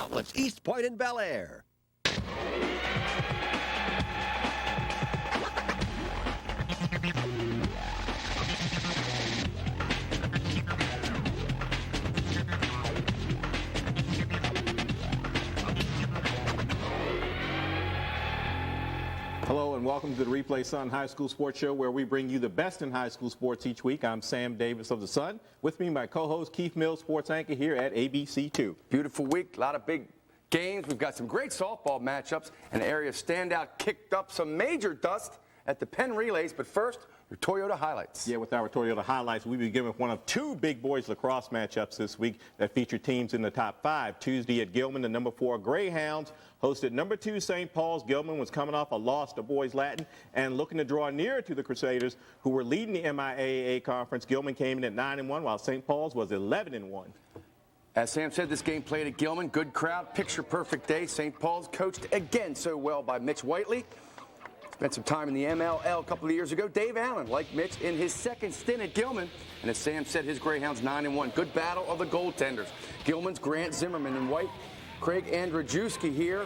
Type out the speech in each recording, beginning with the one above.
Outlets East Point and Bel Air. Hello and welcome to the Replay Sun High School Sports Show, where we bring you the best in high school sports each week. I'm Sam Davis of the Sun. With me, my co-host Keith Mills, sports anchor here at ABC2. Beautiful week, a lot of big games. We've got some great softball matchups. An area standout kicked up some major dust at the Penn Relays. But first, your Toyota highlights. Yeah, with our Toyota highlights, we begin with one of two big boys lacrosse matchups this week that feature teams in the top 5. Tuesday at Gilman, the number 4 Greyhounds hosted number 2 St. Paul's. Gilman was coming off a loss to Boys Latin and looking to draw nearer to the Crusaders, who were leading the MIAA conference. Gilman came in at 9-1, while St. Paul's was 11-1. As Sam said, this game played at Gilman. Good crowd, picture-perfect day. St. Paul's coached again so well by Mitch Whiteley. Spent some time in the MLL a couple of years ago. Dave Allen, like Mitch, in his second stint at Gilman. And as Sam said, his Greyhounds 9-1. Good battle of the goaltenders. Gilman's Grant Zimmerman in white. Craig Andrzejewski here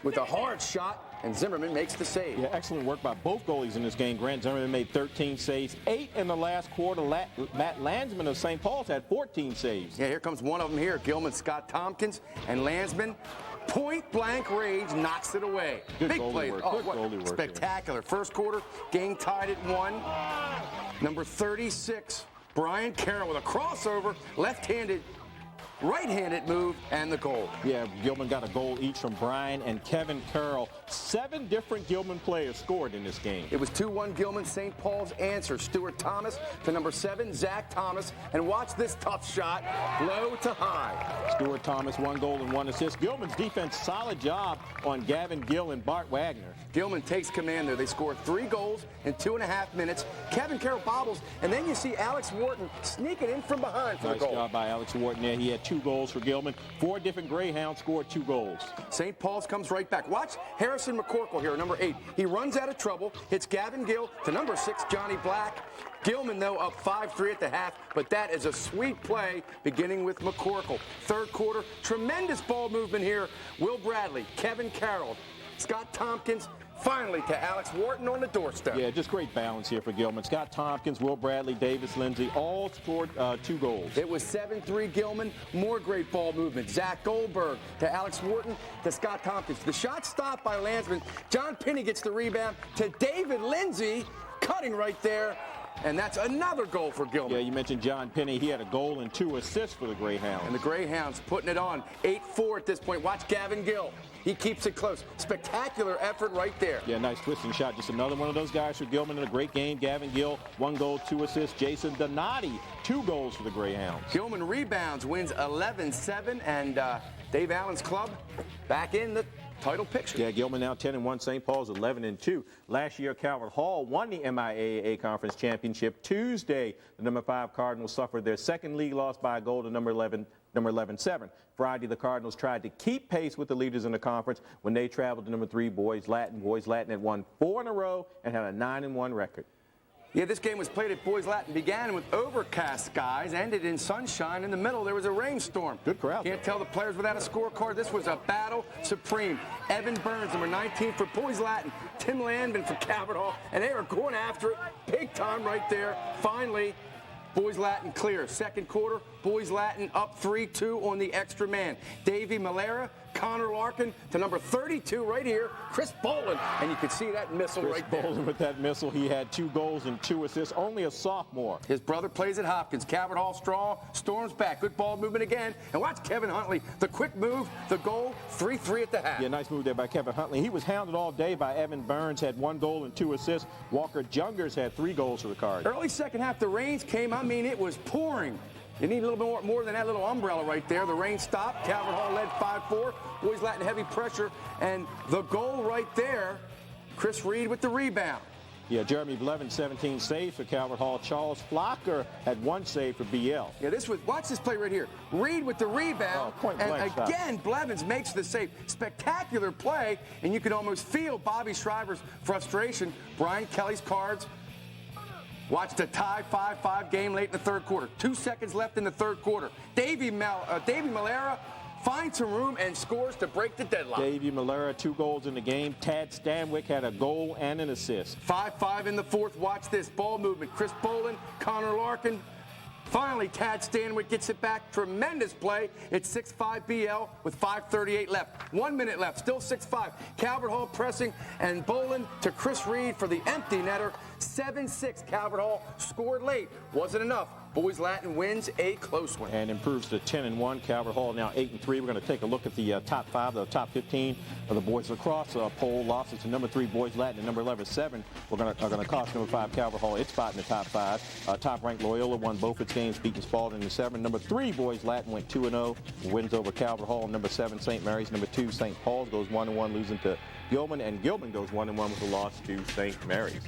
with a hard shot, and Zimmerman makes the save. Yeah, excellent work by both goalies in this game. Grant Zimmerman made 13 saves, 8 in the last quarter. Matt Landsman of St. Paul's had 14 saves. Yeah, here comes one of them here. Gilman, Scott Tompkins, and Landsman. Point-blank range knocks it away. Good Big goalie play. work. Oh, Good what goalie work spectacular. Here. First quarter, game tied at 1. Number 36, Brian Carroll with a crossover, left-handed, right-handed move, and the goal. Yeah, Gilman got a goal each from Brian and Kevin Carroll. 7 different Gilman players scored in this game. It was 2-1 Gilman. St. Paul's answer. Stuart Thomas to number 7, Zach Thomas. And watch this tough shot, low to high. Stuart Thomas, 1 goal and 1 assist. Gilman's defense, solid job on Gavin Gill and Bart Wagner. Gilman takes command there. They scored 3 goals in 2.5 minutes. Kevin Carroll bobbles, and then you see Alex Wharton sneaking in from behind for the goal. Nice job by Alex Wharton there. He had 2 goals for Gilman. 4 different Greyhounds scored 2 goals. St. Paul's comes right back. Watch Harrison McCorkle here, number 8. He runs out of trouble, hits Gavin Gill to number 6, Johnny Black. Gilman, though, up 5-3 at the half, but that is a sweet play beginning with McCorkle. Third quarter, tremendous ball movement here. Will Bradley, Kevin Carroll, Scott Tompkins, finally to Alex Wharton on the doorstep. Yeah, just great balance here for Gilman. Scott Tompkins, Will Bradley, Davis Lindsay all scored 2 goals. It was 7-3 Gilman. More great ball movement. Zach Goldberg to Alex Wharton to Scott Tompkins. The shot stopped by Landsman. John Pinney gets the rebound to David Lindsay, cutting right there. And that's another goal for Gilman. Yeah, you mentioned John Pinney. He had a goal and 2 assists for the Greyhounds. And the Greyhounds putting it on. 8-4 at this point. Watch Gavin Gill. He keeps it close. Spectacular effort right there. Yeah, nice twisting shot. Just another one of those guys for Gilman in a great game. Gavin Gill, 1 goal, 2 assists. Jason Donati, 2 goals for the Greyhounds. Gilman rebounds, wins 11-7, and Dave Allen's club back in the title picture. Yeah, Gilman now 10-1, St. Paul's 11-2. Last year, Calvert Hall won the MIAA Conference Championship. Tuesday, the number 5 Cardinals suffered their second league loss by a goal to number 11-7. Friday, the Cardinals tried to keep pace with the leaders in the conference when they traveled to number 3 Boys Latin. Boys Latin had won 4 in a row and had a 9-1 record. Yeah, this game was played at Boys Latin. Began with overcast skies, ended in sunshine. In the middle, there was a rainstorm. Good crowd. Can't tell the players without a scorecard. This was a battle supreme. Evan Burns, number 19 for Boys Latin. Tim Landman for Calvert Hall. And they were going after it big time right there. Finally, Boys Latin clear. Second quarter, Boys Latin up 3-2 on the extra man. Davey Malera, Connor Larkin to number 32 right here, Chris Bolin. And you can see that missile right there. Chris Bolin with that missile. He had 2 goals and 2 assists, only a sophomore. His brother plays at Hopkins. Calvert Hall strong, storms back. Good ball movement again. And watch Kevin Huntley. The quick move, the goal, 3-3 at the half. Yeah, nice move there by Kevin Huntley. He was hounded all day by Evan Burns, had 1 goal and 2 assists. Walker Jungers had 3 goals for the Cardinals. Early second half, the rains came. I mean, it was pouring. You need a little bit more than that little umbrella right there. The rain stopped. Calvert Hall led 5-4. Boys Latin heavy pressure. And the goal right there, Chris Reed with the rebound. Yeah, Jeremy Blevin, 17 saves for Calvert Hall. Charles Flocker had 1 save for BL. Yeah, watch this play right here. Reed with the rebound. And again, Blevins makes the save. Spectacular play. And you can almost feel Bobby Shriver's frustration. Brian Kelly's Cards watch the tie 5-5 game late in the third quarter. 2 seconds left in the third quarter. Davey Malera finds some room and scores to break the deadlock. Davey Malera, 2 goals in the game. Tad Stanwyck had a goal and an assist. 5-5 in the fourth. Watch this ball movement. Chris Boland, Connor Larkin. Finally, Tad Stanwyck gets it back. Tremendous play. It's 6-5 BL with 5:38 left. 1 minute left. Still 6-5. Calvert Hall pressing, and Boland to Chris Reed for the empty netter. 7-6. Calvert Hall scored late. Wasn't enough. Boys Latin wins a close one. And improves to 10-1. Calvert Hall now 8-3. We're going to take a look at the top 5, the top 15 of the boys lacrosse poll. Losses to number 3 Boys Latin and number 11 7 are going to cost number 5 Calvert Hall its spot in the top 5. Top-ranked Loyola won both its games, beating Spalding in 7. Number 3 Boys Latin went 2-0, wins over Calvert Hall. Number 7 St. Mary's. Number 2 St. Paul's goes 1-1, losing to Gilman, and Gilman goes 1-1 with a loss to St. Mary's.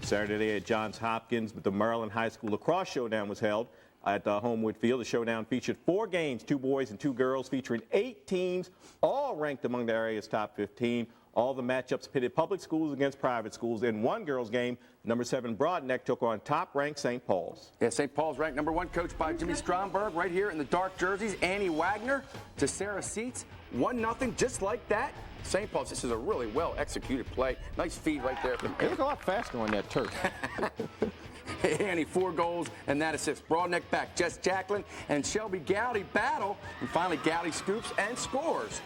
Saturday at Johns Hopkins, the Maryland High School Lacrosse Showdown was held at Homewood Field. The showdown featured 4 games, 2 boys and 2 girls, featuring 8 teams, all ranked among the area's top 15. All the matchups pitted public schools against private schools. In one girls game, number 7 Broadneck took on top-ranked St. Paul's. Yeah, St. Paul's ranked number 1, coached by Jimmy Stromberg. Right here in the dark jerseys, Annie Wagner to Sarah Seitz. 1-0, just like that. St. Paul's, this is a really well-executed play. Nice feed right there. They look a lot faster on that turf. Annie, 4 goals and that assist. Broadneck back. Jess Jacqueline and Shelby Gowdy battle. And finally, Gowdy scoops and scores.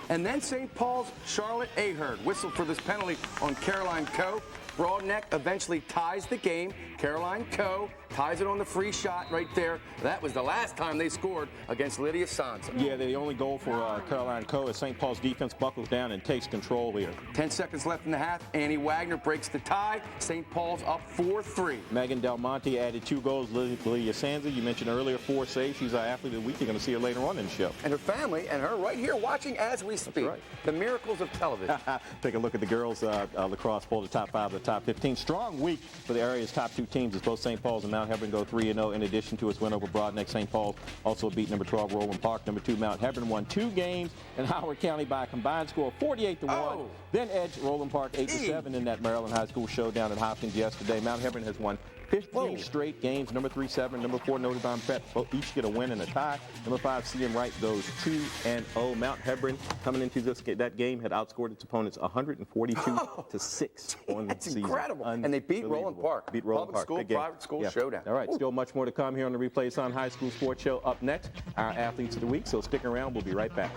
And then St. Paul's Charlotte Ahern whistled for this penalty on Caroline Coe. Broadneck eventually ties the game. Caroline Coe ties it on the free shot right there. That was the last time they scored against Lydia Sanza. Yeah, the only goal for Caroline Coe is St. Paul's defense buckles down and takes control here. 10 seconds left in the half. Annie Wagner breaks the tie. St. Paul's up 4-3. Megan Del Monte added 2 goals. Lydia Sanza, you mentioned earlier, 4 saves. She's our athlete of the week. You're going to see her later on in the show. And her family and her right here watching as we speak. Right. The miracles of television. Take a look at the girls lacrosse poll, the top 5 of the top 15. Strong week for the area's top 2 teams as both St. Paul's and Mount Hebron go 3-0. In addition to its win over Broadneck, St. Paul's also beat number 12 Roland Park. Number 2 Mount Hebron won 2 games in Howard County by a combined score of 48-1. Then edged Roland Park 8-7 in that Maryland High School showdown at Hopkins yesterday. Mount Hebron has won 15 straight games. Number 3 Severn, number 4 Notre Dame Prep each get a win and a tie. Number 5 CM Wright goes 2-0. Mount Hebron coming into that game had outscored its opponents 142-6 on the season. Incredible. And they beat Roland Park. Beat Roland Park. Public school, private school showdown. All right, still much more to come here on the Replay Sun High School Sports Show. Up next, our athletes of the week. So stick around. We'll be right back.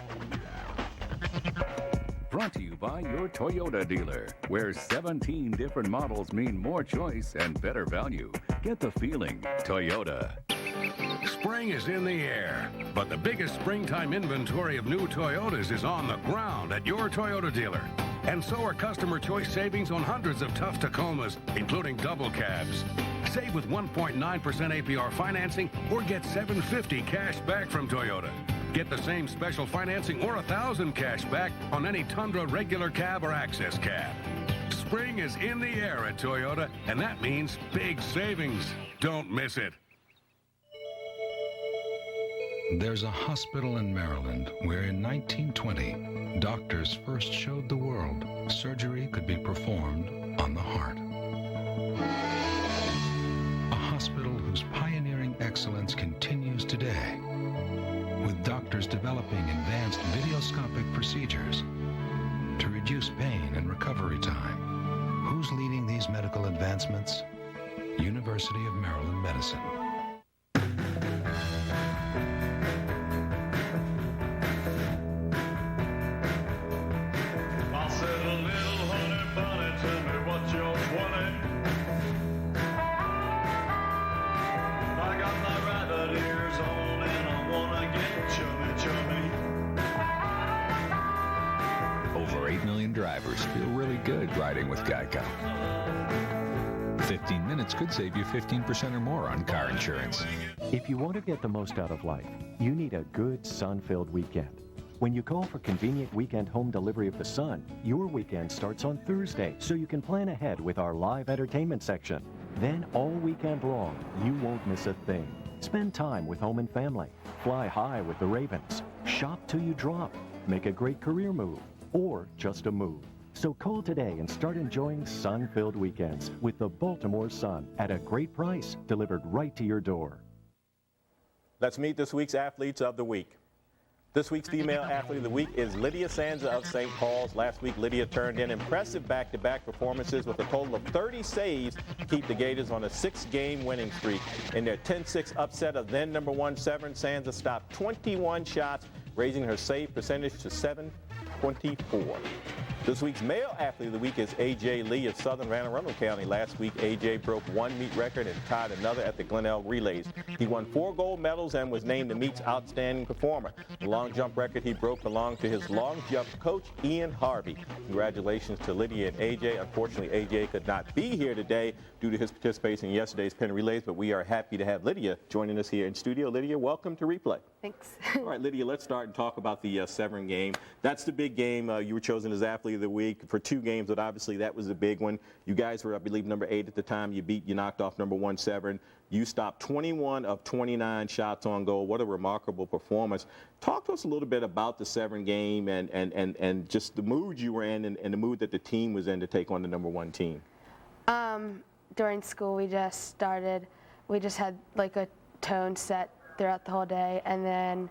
Brought to you by your Toyota dealer, where 17 different models mean more choice and better value. Get the feeling, Toyota. Spring is in the air, but the biggest springtime inventory of new Toyotas is on the ground at your Toyota dealer. And so are customer choice savings on hundreds of tough Tacomas, including double cabs. Save with 1.9% APR financing or get $750 cash back from Toyota. Get the same special financing or $1,000 cash back on any Tundra regular cab or access cab. Spring is in the air at Toyota, and that means big savings. Don't miss it. There's a hospital in Maryland where in 1920, doctors first showed the world surgery could be performed on the heart. A hospital whose pioneering excellence continues today, with doctors developing advanced videoscopic procedures to reduce pain and recovery time. Who's leading these medical advancements? University of Maryland Medicine. Over 8 million drivers feel really good riding with Geico. 15 minutes could save you 15% or more on car insurance. If you want to get the most out of life, you need a good sun-filled weekend. When you call for convenient weekend home delivery of the Sun, your weekend starts on Thursday, so you can plan ahead with our live entertainment section. Then all weekend long, you won't miss a thing. Spend time with home and family. Fly high with the Ravens. Shop till you drop. Make a great career move. Or just a move. So call today and start enjoying sun-filled weekends with the Baltimore Sun at a great price, delivered right to your door. Let's meet this week's athletes of the week. This week's Female Athlete of the Week is Lydia Sanza of St. Paul's. Last week, Lydia turned in impressive back-to-back performances with a total of 30 saves to keep the Gators on a 6-game winning streak. In their 10-6 upset of then number 1 Severn, Sanza stopped 21 shots, raising her save percentage to 724. This week's Male Athlete of the Week is A.J. Lee of Southern Anne Arundel County. Last week, A.J. broke one meet record and tied another at the Glenelg Relays. He won 4 gold medals and was named the meet's outstanding performer. The long jump record he broke belonged to his long jump coach, Ian Harvey. Congratulations to Lydia and A.J. Unfortunately, A.J. could not be here today due to his participation in yesterday's Penn Relays, but we are happy to have Lydia joining us here in studio. Lydia, welcome to Replay. Thanks. All right, Lydia, let's start and talk about the Severn game. That's the big game. You were chosen as Athlete of the Week for 2 games, but obviously that was a big one. You guys were, I believe, number 8 at the time. You knocked off number 1 Severn. You stopped 21 of 29 shots on goal. What a remarkable performance. Talk to us a little bit about the Severn game and just the mood you were in and the mood that the team was in to take on the number 1 team. During school, we just had like a tone set throughout the whole day, and then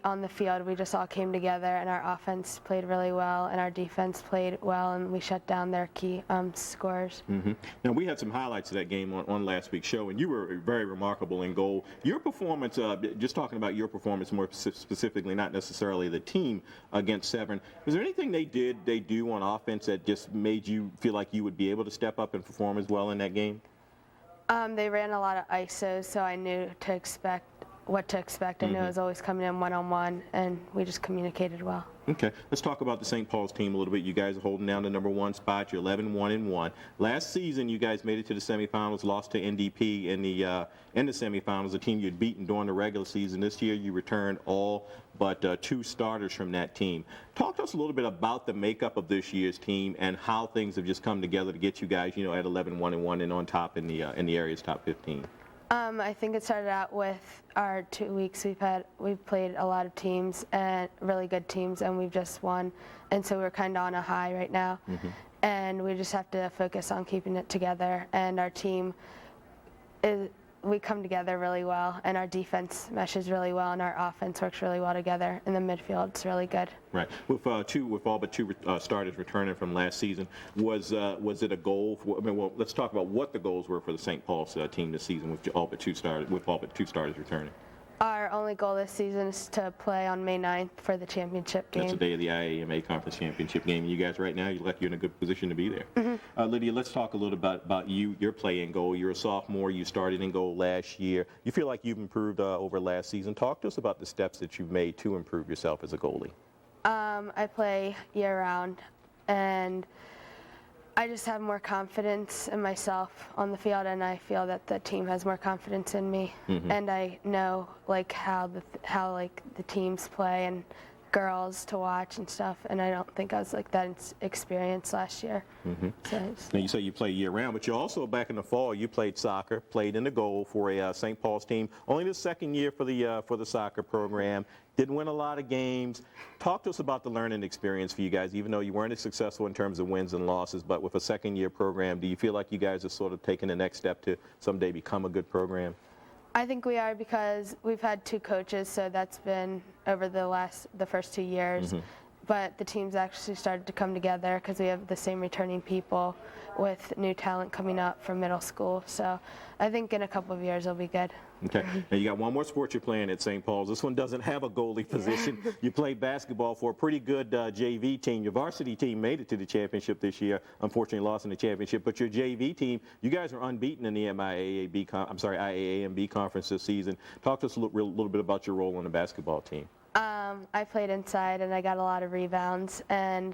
on the field, we just all came together, and our offense played really well, and our defense played well, and we shut down their key scores. Mm-hmm. Now, we had some highlights of that game on last week's show, and you were very remarkable in goal. Your performance, just talking about your performance more specifically, not necessarily the team against Severn, was there anything they do on offense that just made you feel like you would be able to step up and perform as well in that game? They ran a lot of ISOs, so I knew what to expect. I knew it was always coming in one-on-one, and we just communicated well. Okay, let's talk about the St. Paul's team a little bit. You guys are holding down the number 1 spot. You're 11-1-1. Last season, you guys made it to the semifinals, lost to NDP in the semifinals, a team you'd beaten during the regular season. This year, you returned all but 2 starters from that team. Talk to us a little bit about the makeup of this year's team and how things have just come together to get you guys, at 11-1-1 and on top in the area's top 15. I think it started out with our 2 weeks. We've played a lot of teams and really good teams, and we've just won, and so we're kind of on a high right now. And we just have to focus on keeping it together. And our team we come together really well, and our defense meshes really well, and our offense works really well together. In the midfield, it's really good. Right. With all but 2 starters returning from last season, was it a goal? Let's talk about what the goals were for the St. Paul's team this season with all but 2 starters returning. Our only goal this season is to play on May 9th for the championship game. That's the day of the IAMA Conference Championship game. And you guys right now, you're in a good position to be there. Lydia, let's talk a little bit about your play in goal. You're a sophomore. You started in goal last year. You feel like you've improved over last season. Talk to us about the steps that you've made to improve yourself as a goalie. I play year-round, and I just have more confidence in myself on the field, and I feel that the team has more confidence in me. And I know how the teams play and girls to watch and stuff, and I don't think I was like that experienced last year. Now you say you play year-round, but you also back in the fall you played soccer, played in the goal for a St. Paul's team. Only the second year for the soccer program. Didn't win a lot of games. Talk to us about the learning experience for you guys, even though you weren't as successful in terms of wins and losses, but with a second-year program, do you feel like you guys are sort of taking the next step to someday become a good program? I think we are, because we've had 2 coaches, so that's been over the first 2 years. But the team's actually started to come together because we have the same returning people with new talent coming up from middle school. So I think in a couple of years it'll be good. Okay. Now you got one more sport you're playing at St. Paul's. This one doesn't have a goalie position. You played basketball for a pretty good JV team. Your varsity team made it to the championship this year. Unfortunately lost in the championship. But your JV team, you guys are unbeaten in the IAAMB conference this season. Talk to us a little bit about your role on the basketball team. I played inside, and I got a lot of rebounds, and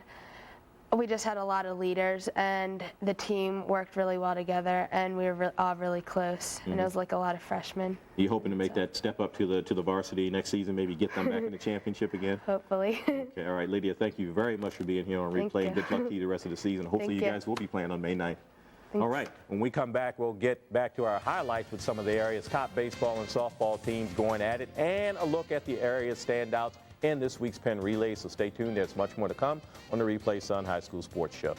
we just had a lot of leaders, and the team worked really well together, and we were all really close. And it was like a lot of freshmen. Are you hoping to make that step up to the varsity next season, maybe get them back in the championship again? Hopefully. Okay, all right, Lydia, thank you very much for being here on Replay. And good luck to you the rest of the season. Hopefully you guys will be playing on May 9th. All right, when we come back, we'll get back to our highlights with some of the area's top baseball and softball teams going at it, and a look at the area's standouts in this week's Penn Relay. So stay tuned. There's much more to come on the Replay Sun High School Sports Show.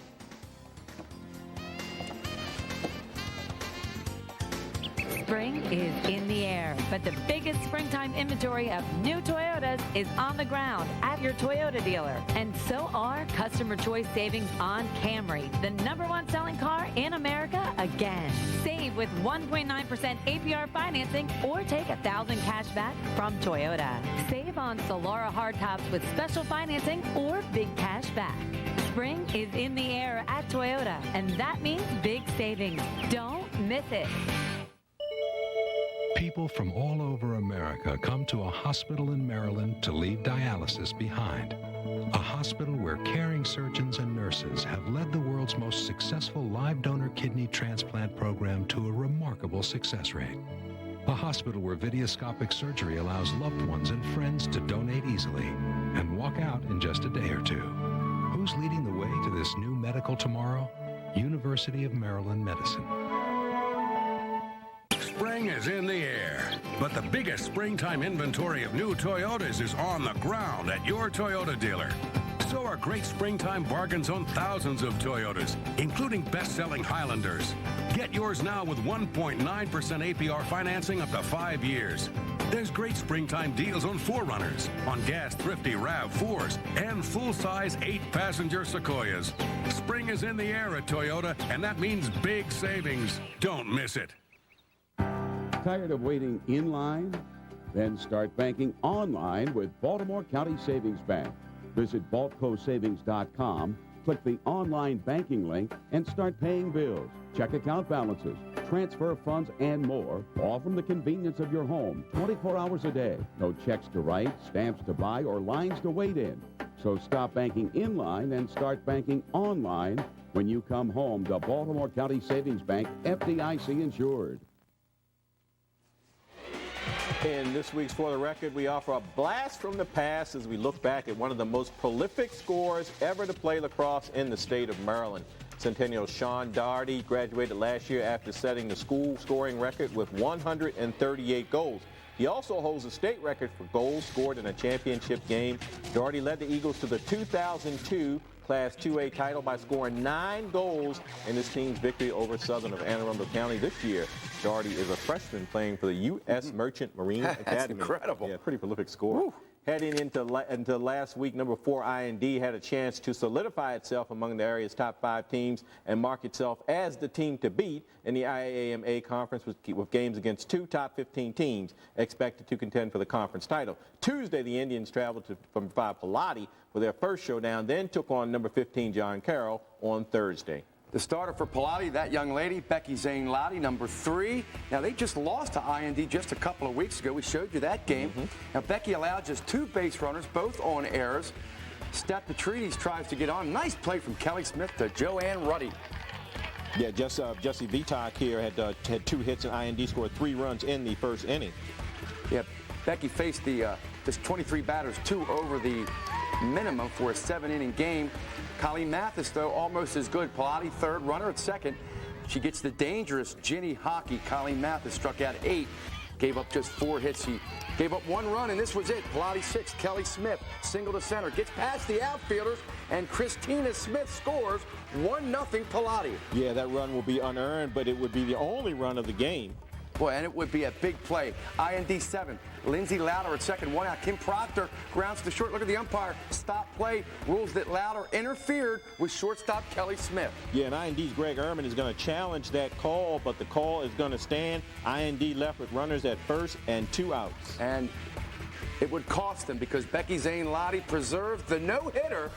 Spring is in the air. But the biggest springtime inventory of new Toyotas is on the ground at your Toyota dealer. And so are customer choice savings on Camry, the #1 selling car in America again. Save with 1.9% APR financing or take $1,000 cash back from Toyota. Save on Solara hardtops with special financing or big cash back. Spring is in the air at Toyota, and that means big savings. Don't miss it. People from all over America come to a hospital in Maryland to leave dialysis behind. A hospital where caring surgeons and nurses have led the world's most successful live donor kidney transplant program to a remarkable success rate. A hospital where videoscopic surgery allows loved ones and friends to donate easily and walk out in just a day or two. Who's leading the way to this new medical tomorrow? University of Maryland Medicine. Spring is in the air, but the biggest springtime inventory of new Toyotas is on the ground at your Toyota dealer. So are great springtime bargains on thousands of Toyotas, including best-selling Highlanders. Get yours now with 1.9% APR financing up to 5 years. There's great springtime deals on 4Runners, on gas thrifty RAV4s, and full-size 8-passenger Sequoias. Spring is in the air at Toyota, and that means big savings. Don't miss it. Tired of waiting in line? Then start banking online with Baltimore County Savings Bank. Visit baltcosavings.com, click the online banking link, and start paying bills, check account balances, transfer funds, and more, all from the convenience of your home, 24 hours a day. No checks to write, stamps to buy, or lines to wait in. So stop banking in line and start banking online when you come home to Baltimore County Savings Bank, FDIC insured. In this week's For the Record, we offer a blast from the past as we look back at one of the most prolific scorers ever to play lacrosse in the state of Maryland. Centennial Sean Daugherty graduated last year after setting the school scoring record with 138 goals. He also holds the state record for goals scored in a championship game. Daugherty led the Eagles to the 2002 Class 2A title by scoring 9 goals in his team's victory over Southern of Anne Arundel County this year. Daugherty is a freshman playing for the U.S. Merchant Marine Academy. That's incredible. Yeah, pretty prolific scorer. Woo. Heading into last week, number 4 IND had a chance to solidify itself among the area's top 5 teams and mark itself as the team to beat in the IAMA conference with games against 2 top 15 teams expected to contend for the conference title. Tuesday, the Indians traveled from 5 Pilati for their first showdown, then took on number 15 John Carroll on Thursday. The starter for Pilati, that young lady, Becky Zane Lottie, number 3. Now, they just lost to IND just a couple of weeks ago. We showed you that game. Now, Becky allowed just 2 base runners, both on errors. Steph Petrides tries to get on. Nice play from Kelly Smith to Joanne Ruddy. Yeah, Jesse Vitak here had 2 hits, and IND scored 3 runs in the first inning. Yeah, Becky faced just 23 batters, 2 over the minimum for a 7-inning game. Colleen Mathis, though, almost as good. Pilati, 3rd, runner at 2nd. She gets the dangerous Ginny Hockey. Colleen Mathis struck out 8, gave up just 4 hits. She gave up 1 run, and this was it. Pilati 6, Kelly Smith, single to center, gets past the outfielders, and Christina Smith scores 1-0 Pilati. Yeah, that run will be unearned, but it would be the only run of the game. Boy, and it would be a big play. IND 7, Lindsay Louder at 2nd, 1 out. Kim Proctor grounds to short. Look at the umpire. Stop play. Rules that Louder interfered with shortstop Kelly Smith. Yeah, and IND's Greg Ehrman is going to challenge that call, but the call is going to stand. IND left with runners at first and 2 outs. And it would cost them because Becky Zane Lottie preserved the no-hitter.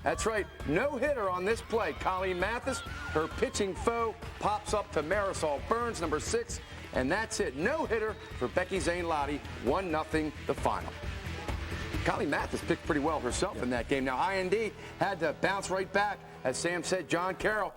That's right, no-hitter on this play. Colleen Mathis, her pitching foe, pops up to Marisol Burns, number 6. And that's it. No-hitter for Becky Zane Lottie. 1-0 the final. Colleen Mathis picked pretty well herself in that game. Now, IND had to bounce right back. As Sam said, John Carroll,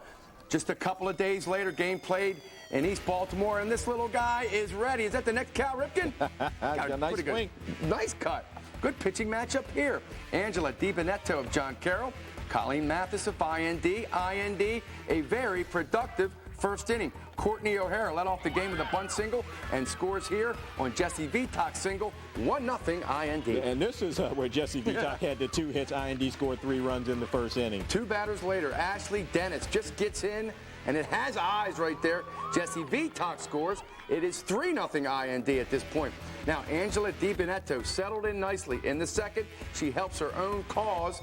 just a couple of days later, game played in East Baltimore, and this little guy is ready. Is that the next Cal Ripken? Got a nice swing. Nice cut. Good pitching matchup here. Angela DiBenetto of John Carroll, Colleen Mathis of IND. IND, a very productive first inning. Courtney O'Hara led off the game with a bunt single and scores here on Jesse Vitak's single, 1-0 IND. And this is where Jesse Vitak had the 2 hits. IND scored 3 runs in the first inning. 2 batters later, Ashley Dennis just gets in and it has eyes right there. Jesse Vitok scores. It is 3-0 IND at this point. Now, Angela DiBenedetto settled in nicely in the second. She helps her own cause.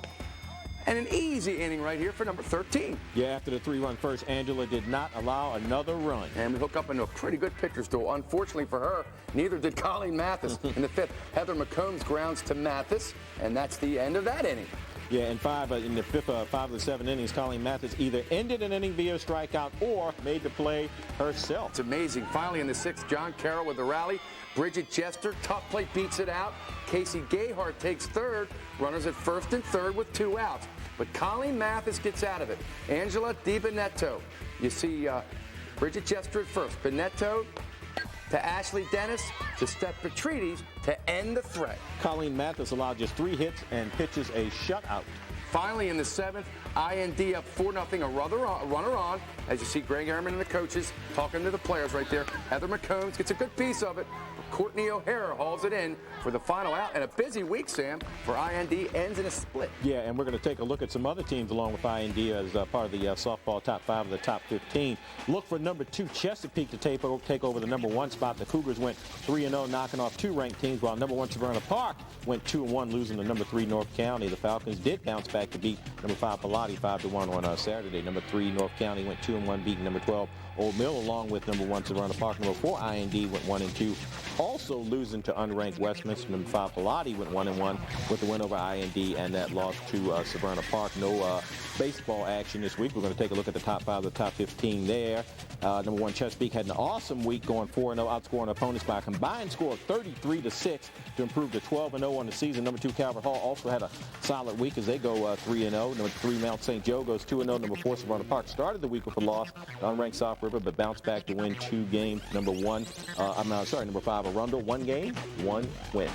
And an easy inning right here for number 13. Yeah, after the 3-run first, Angela did not allow another run. And we hook up into a pretty good pitcher's duel. Unfortunately for her, neither did Colleen Mathis. In the fifth, Heather McCombs grounds to Mathis, and that's the end of that inning. Yeah, in the fifth, 5 of the 7 innings, Colleen Mathis either ended an inning via strikeout or made the play herself. It's amazing. Finally, in the sixth, John Carroll with the rally. Bridget Jester, tough play, beats it out. Casey Gayhart takes third. Runners at first and third with 2 outs. But Colleen Mathis gets out of it. Angela DiBenedetto. You see Bridget Jester at first. Benetto to Ashley Dennis to Steph Petrides to end the threat. Colleen Mathis allowed just 3 hits and pitches a shutout. Finally, in the seventh, IND up 4-0, a runner on. As you see, Greg Ehrman and the coaches talking to the players right there. Heather McCombs gets a good piece of it. Courtney O'Hara hauls it in for the final out. And a busy week, Sam, for IND ends in a split. Yeah, and we're going to take a look at some other teams along with IND as part of the softball top 5 of the top 15. Look for number 2 Chesapeake to take over the number 1 spot. The Cougars went 3-0, knocking off 2 ranked teams, while number 1 Severna Park went 2-1, losing to number 3 North County. The Falcons did bounce back to beat number 5 Pilati 5-1 on Saturday. Number 3 North County went 2-1, beating number 12 Old Mill, along with number 1 Severna Park. Number 4 IND went 1-2, also losing to unranked Westminster. Number 5 Pilati went 1-1 with the win over IND and that loss to Severna Park. No baseball action this week. We're going to take a look at the top 5 of the top 15 there. Number 1 Chesapeake had an awesome week, going 4-0, outscoring opponents by a combined score of 33-6 to improve to 12-0 on the season. Number 2 Calvert Hall also had a solid week as they go 3-0. Number 3 Mount St. Joe goes 2-0. Number 4 Severna Park started the week with a loss to unranked South River, but bounced back to win 2 games. Number 5 Arundel, 1 game, 1 win.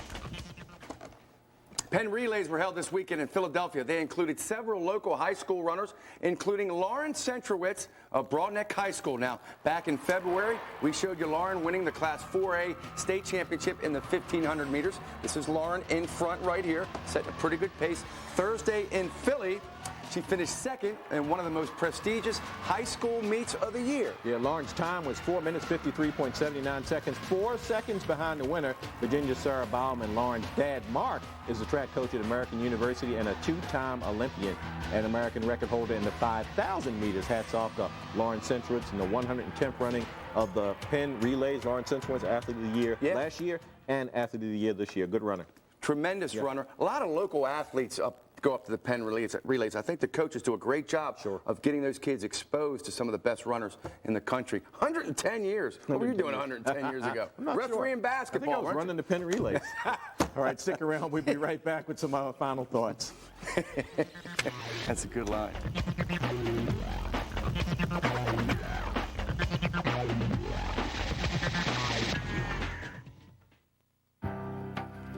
Penn relays were held this weekend in Philadelphia. They included several local high school runners, including Lauren Centrowitz of Broadneck High School. Now, back in February, we showed you Lauren winning the Class 4A state championship in the 1,500 meters. This is Lauren in front right here, setting a pretty good pace. Thursday in Philly, she finished second in one of the most prestigious high school meets of the year. Yeah, Lauren's time was 4 minutes, 53.79 seconds, 4 seconds behind the winner, Virginia Sarah Bauman. Lauren's dad, Mark, is the track coach at American University and a 2-time Olympian and American record holder in the 5,000 meters. Hats off to Lauren Centrowitz in the 110th running of the Penn relays. Lauren Centrowitz, athlete of the year last year and athlete of the year this year. Good runner. Tremendous runner. A lot of local athletes go up to the Penn relays. I think the coaches do a great job of getting those kids exposed to some of the best runners in the country. 110 years. What were you doing 110 years ago? Refereeing basketball. I think I was running the Penn relays. All right, stick around. We'll be right back with some final thoughts. That's a good line.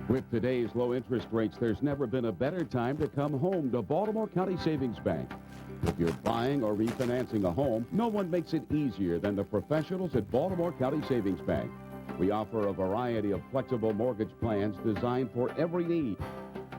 With today's low interest rates, there's never been a better time to come home to Baltimore County Savings Bank. If you're buying or refinancing a home, no one makes it easier than the professionals at Baltimore County Savings Bank. We offer a variety of flexible mortgage plans designed for every need.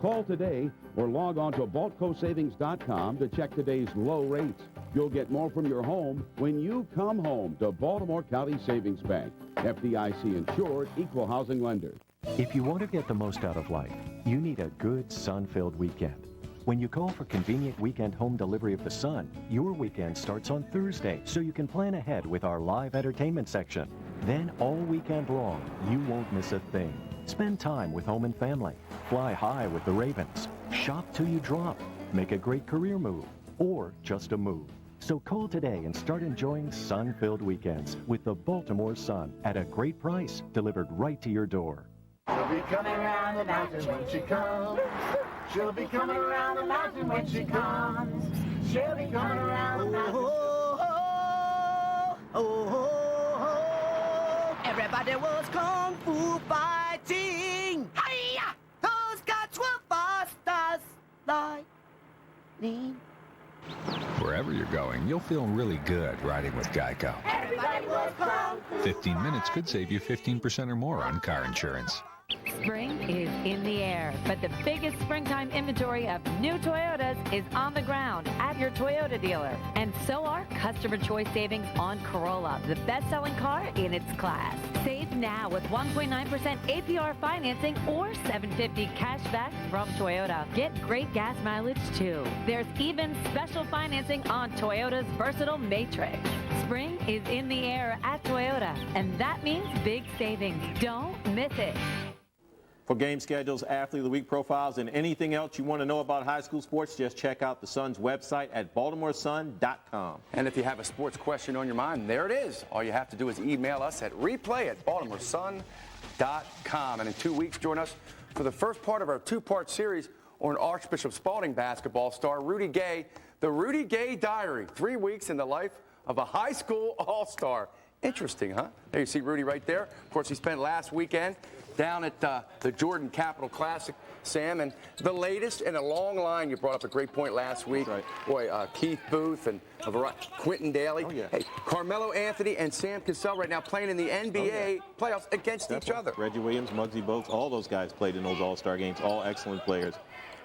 Call today or log on to baltcosavings.com to check today's low rates. You'll get more from your home when you come home to Baltimore County Savings Bank. FDIC insured, equal housing lender. If you want to get the most out of life, you need a good sun-filled weekend. When you call for convenient weekend home delivery of the sun, your weekend starts on Thursday, so you can plan ahead with our live entertainment section. Then all weekend long, you won't miss a thing. Spend time with home and family. Fly high with the Ravens. Shop till you drop. Make a great career move. Or just a move. So call today and start enjoying sun-filled weekends with the Baltimore Sun at a great price, delivered right to your door. She'll be coming around the mountain when she comes. She'll be coming around the mountain when she comes. She'll be coming around the mountain. Oh, oh, oh, oh. Everybody was kung fu fighting. Hi-ya! Those guys were fast as lightning. Wherever you're going, you'll feel really good riding with Geico. Everybody was kung fu 15 minutes could save you 15% or more on car insurance. Spring is in the air, but the biggest springtime inventory of new Toyotas is on the ground at your Toyota dealer. And so are customer choice savings on Corolla, the best-selling car in its class. Save now with 1.9% APR financing or $750 cash back from Toyota. Get great gas mileage, too. There's even special financing on Toyota's versatile Matrix. Spring is in the air at Toyota, and that means big savings. Don't miss it. For game schedules, athlete of the week profiles, and anything else you want to know about high school sports, just check out the Sun's website at baltimoresun.com. And if you have a sports question on your mind, there it is. All you have to do is email us at replay@baltimoresun.com. And in 2 weeks, join us for the first part of our two-part series on Archbishop Spalding basketball star Rudy Gay, the Rudy Gay Diary, 3 weeks in the life of a high school all-star. Interesting, huh? There you see Rudy right there. Of course, he spent last weekend down at the Jordan Capital Classic, Sam, and the latest in a long line. You brought up a great point last week. Right. Boy, Keith Booth and Quentin Daly. Oh, yeah. Hey, Carmelo Anthony and Sam Cassell right now playing in the NBA playoffs against each other. Reggie Williams, Muggsy Bogues, all those guys played in those all-star games, all excellent players.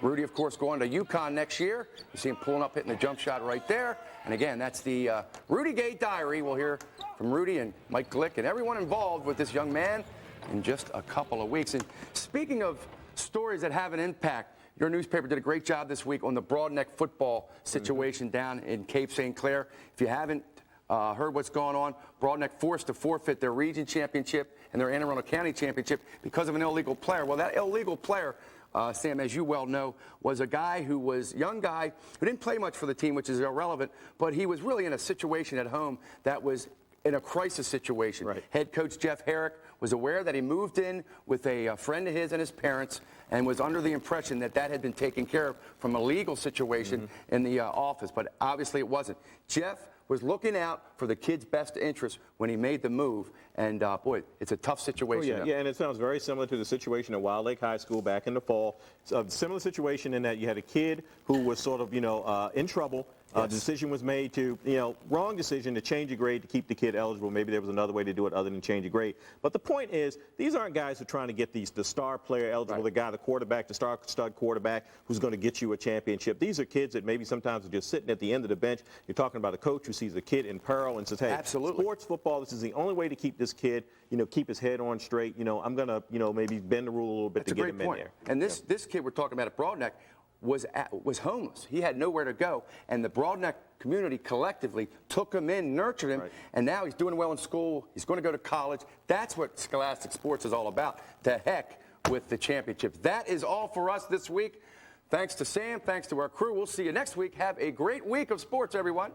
Rudy, of course, going to UConn next year. You see him pulling up, hitting the jump shot right there. And again, that's the Rudy Gay Diary. We'll hear from Rudy and Mike Glick and everyone involved with this young man in just a couple of weeks. And speaking of stories that have an impact, your newspaper did a great job this week on the Broadneck football situation down in Cape St. Clair. If you haven't heard what's going on, Broadneck forced to forfeit their region championship and their Anne Arundel County championship because of an illegal player. Well, that illegal player, Sam, as you well know, was a guy who was young guy who didn't play much for the team, which is irrelevant, but he was really in a situation at home that was in a crisis situation. Right. Head coach Jeff Herrick was aware that he moved in with a friend of his and his parents and was under the impression that that had been taken care of from a legal situation in the office, but obviously it wasn't. Jeff was looking out for the kid's best interest when he made the move, and boy, it's a tough situation. Oh, yeah, and it sounds very similar to the situation at Wild Lake High School back in the fall. It's a similar situation in that you had a kid who was sort of, in trouble. The decision was made to, wrong decision to change a grade to keep the kid eligible. Maybe there was another way to do it other than change a grade. But the point is, these aren't guys who are trying to get the star player eligible, the guy, the quarterback, the stud quarterback who's going to get you a championship. These are kids that maybe sometimes are just sitting at the end of the bench. You're talking about a coach who sees a kid in peril and says, hey, sports, football, this is the only way to keep this kid, keep his head on straight. I'm going to, maybe bend the rule a little bit to get him in there. And this kid we're talking about at Broadneck was homeless. He had nowhere to go, and the Broadneck community collectively took him in, nurtured him, and now he's doing well in school. He's going to go to college. That's what Scholastic Sports is all about. To heck with the championship. That is all for us this week. Thanks to Sam. Thanks to our crew. We'll see you next week. Have a great week of sports, everyone.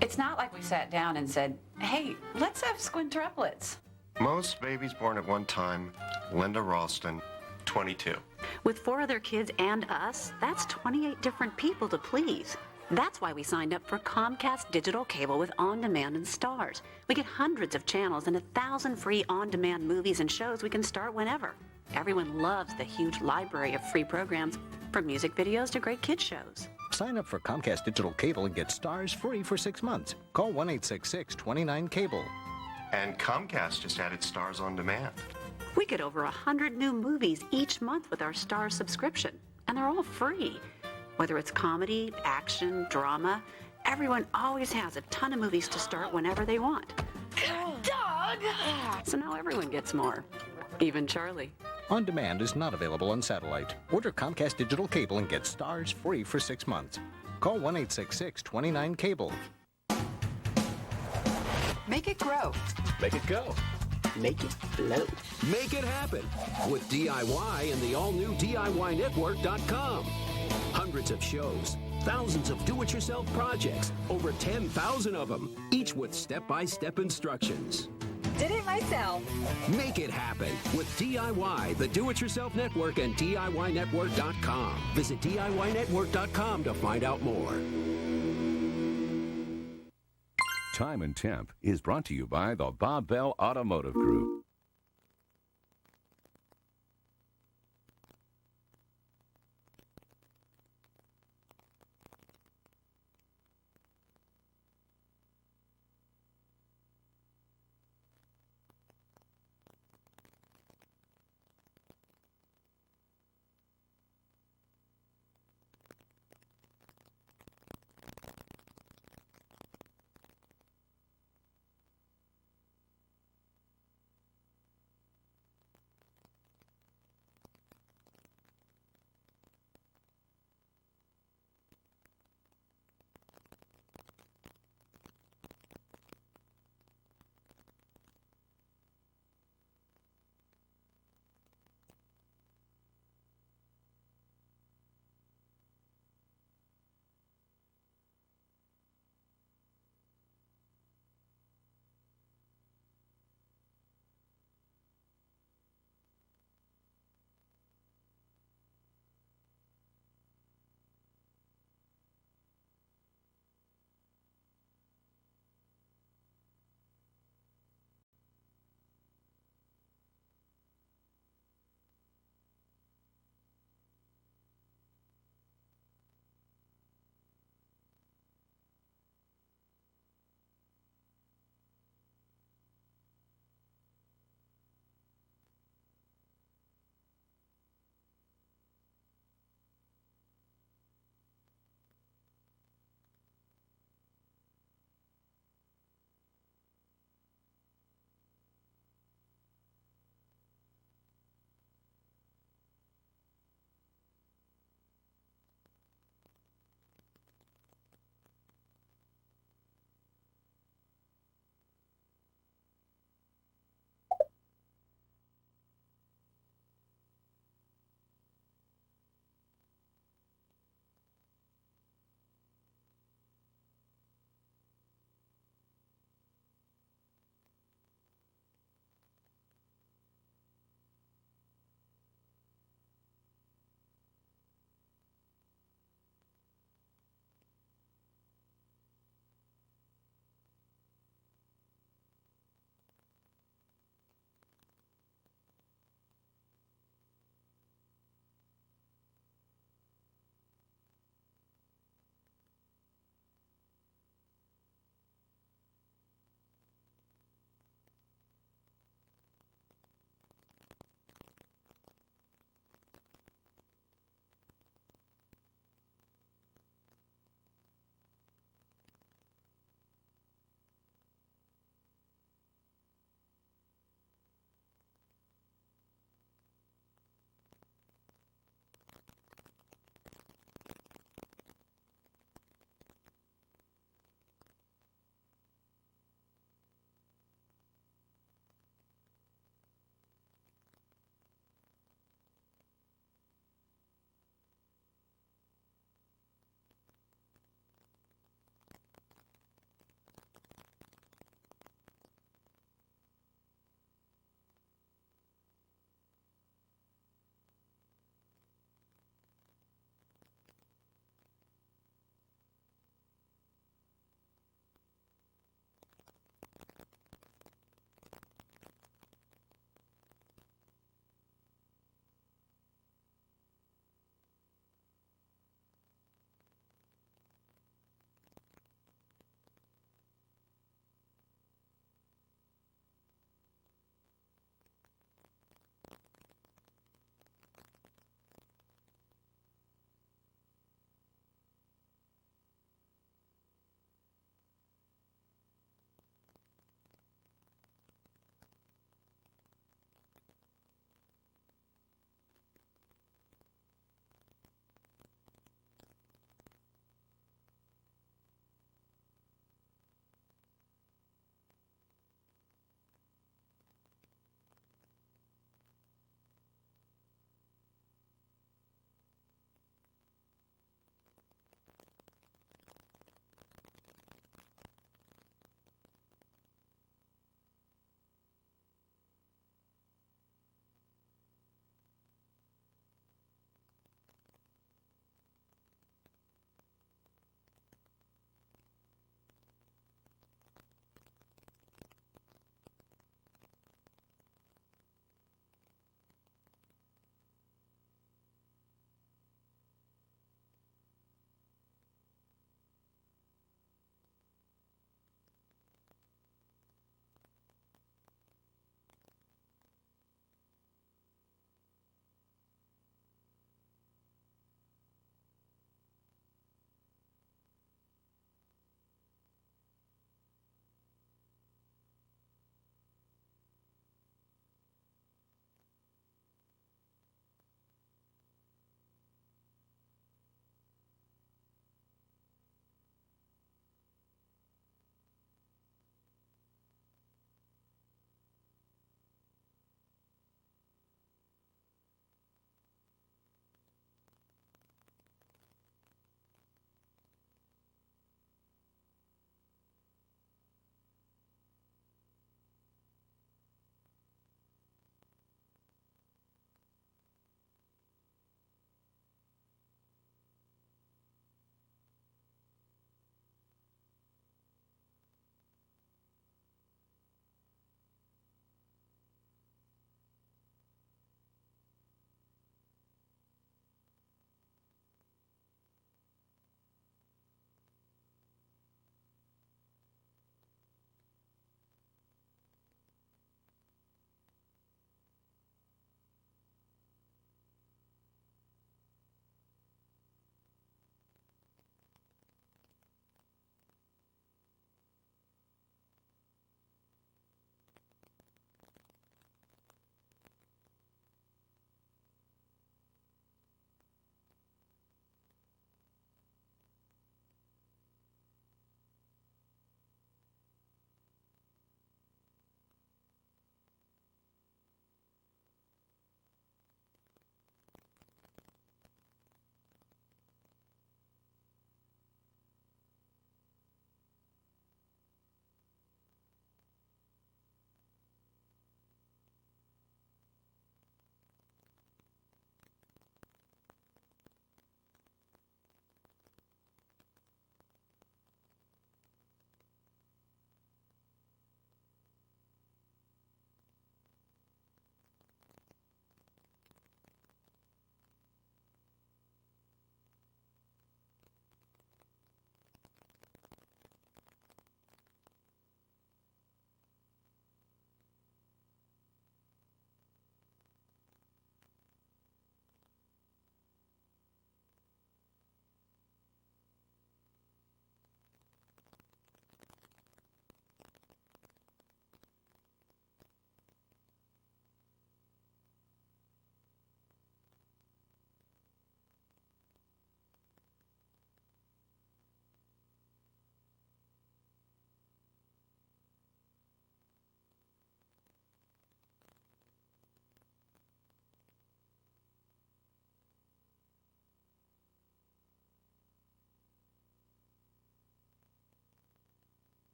It's not like we sat down and said, hey, let's have squintuplets. Most babies born at one time, Linda Ralston, 22. With 4 other kids and us, that's 28 different people to please. That's why we signed up for Comcast Digital Cable with On-Demand and Stars. We get hundreds of channels and 1,000 free on-demand movies and shows we can start whenever. Everyone loves the huge library of free programs, from music videos to great kid shows. Sign up for Comcast Digital Cable and get Stars free for 6 months. Call 1-866-29-CABLE. And Comcast just added Stars on Demand. We get over 100 new movies each month with our Stars subscription, and they're all free. Whether it's comedy, action, drama, everyone always has a ton of movies to start whenever they want. Dog! So now everyone gets more. Even Charlie. On Demand is not available on satellite. Order Comcast Digital Cable and get Stars free for 6 months. Call 1-866-29-CABLE. Make it grow. Make it go. Make it flow. Make it happen with DIY and the all-new DIYnetwork.com. Hundreds of shows, thousands of do-it-yourself projects, over 10,000 of them, each with step-by-step instructions. Did it myself. Make it happen with DIY, the Do-It-Yourself Network, and DIYNetwork.com. Visit DIYNetwork.com to find out more. Time and Temp is brought to you by the Bob Bell Automotive Group.